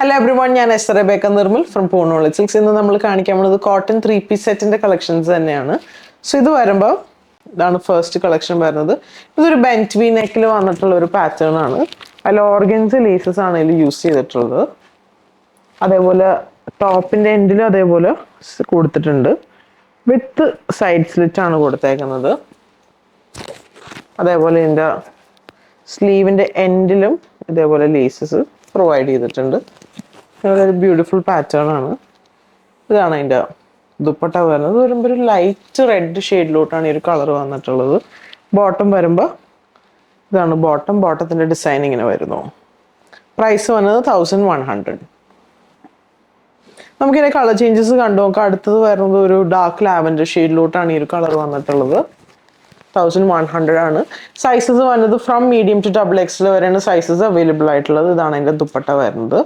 Hello everyone, I am Rebecca Nirmal from Poonawalla Silks. ഇന്ന് നമ്മൾ കാണിക്കാൻ പോകുന്നത് കോട്ടൺ 3-piece സെറ്റിന്റെ കളക്ഷൻസ് തന്നെയാണ്. സോ ഇത് വരുമ്പോൾ ഇതാണ് ഫസ്റ്റ് കളക്ഷൻ വരുന്നത്. ഇതൊരു ബെന്റ് വി നെക്കിൽ വന്നിട്ടുള്ള ഒരു പാറ്റേൺ ആണ്. അതിൽ ഓർഗൻസ ലേസസ് ആണ് ഇതിൽ യൂസ് ചെയ്തിട്ടുള്ളത്. അതേപോലെ ടോപ്പിന്റെ എൻഡിലും അതേപോലെ കൊടുത്തിട്ടുണ്ട്. വിത്ത് സൈഡ് സ്ലിറ്റ് ആണ് കൊടുത്തേക്കുന്നത്. അതേപോലെ ഇതിന്റെ സ്ലീവിന്റെ എൻഡിലും ഇതേപോലെ ലേസസ് പ്രൊവൈഡ് ചെയ്തിട്ടുണ്ട്. ഒരു ബ്യൂട്ടിഫുൾ പാറ്റേൺ ആണ്. ഇതാണ് അതിൻ്റെ ദുപ്പട്ട വരുന്നത്. വരുമ്പോൾ ഒരു ലൈറ്റ് റെഡ് ഷെയ്ഡിലോട്ടാണ് ഈ ഒരു കളർ വന്നിട്ടുള്ളത്. ബോട്ടം വരുമ്പോൾ ഇതാണ് ബോട്ടത്തിൻ്റെ ഡിസൈൻ ഇങ്ങനെ വരുന്നു. പ്രൈസ് വന്നത് 1100. നമുക്കിതിൻ്റെ കളർ ചേഞ്ചസ് കണ്ടു നോക്കാം. അടുത്തത് വരുന്നത് ഒരു ഡാർക്ക് ലാവൻഡർ ഷെയ്ഡിലോട്ടാണ് ഈ ഒരു കളർ വന്നിട്ടുള്ളത്. 1100 ആണ്. സൈസസ് വന്നത് ഫ്രം മീഡിയം ടു XXL വരെയാണ് സൈസസ് അവൈലബിൾ ആയിട്ടുള്ളത്. ഇതാണ് അതിൻ്റെ ദുപ്പട്ട വരുന്നത്.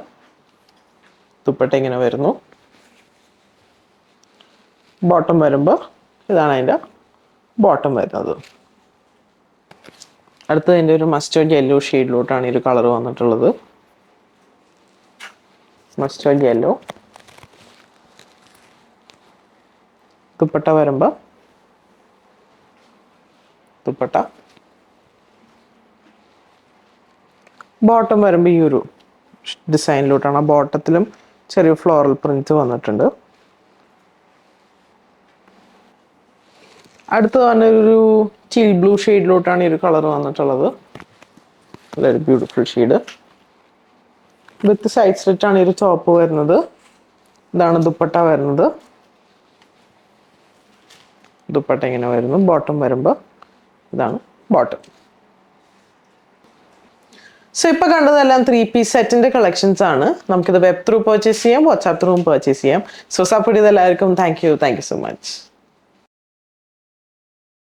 ദുപ്പട്ട ഇങ്ങനെ വരുന്നു. ബോട്ടം വരുമ്പോൾ ഇതാണ് അതിൻ്റെ ബോട്ടം വരുന്നത്. അടുത്തത് അതിൻ്റെ ഒരു മസ്റ്റേർഡ് യെല്ലോ ഷെയ്ഡിലോട്ടാണ് ഈ ഒരു കളർ വന്നിട്ടുള്ളത്. Mustard yellow. ദുപ്പട്ട വരുമ്പോൾ ദുപ്പട്ട. ബോട്ടം വരുമ്പോൾ ഈ ഒരു ഡിസൈനിലോട്ടാണ്. ആ ബോട്ടത്തിലും ചെറിയ ഫ്ലോറൽ പ്രിന്റ് വന്നിട്ടുണ്ട്. അടുത്ത് തന്നെ ഒരു ടീൽ ബ്ലൂ ഷെയ്ഡിലോട്ടാണ് ഈ ഒരു കളർ വന്നിട്ടുള്ളത്. നല്ലൊരു ബ്യൂട്ടിഫുൾ ഷെയ്ഡ്. വിത്ത് സൈഡ് സ്ലിറ്റ് ആണ് ഈ ഒരു ചോപ്പ് വരുന്നത്. ഇതാണ് ദുപ്പട്ട വരുന്നത്. ദുപ്പട്ട ഇങ്ങനെ വരുന്നു. ബോട്ടം വരുമ്പോൾ ഇതാണ് ബോട്ടം. സോ ഇപ്പോൾ കണ്ടതെല്ലാം 3-piece സെറ്റിന്റെ കളക്ഷൻസ് ആണ്. നമുക്കിത് വെബ് ത്രൂ പർച്ചേസ് ചെയ്യാം, വാട്സാപ്പ് ത്രൂ പർച്ചേസ് ചെയ്യാം. സോ സപ്പോർട്ട് ചെയ്ത എല്ലാവർക്കും താങ്ക് യു സോ മച്ച്.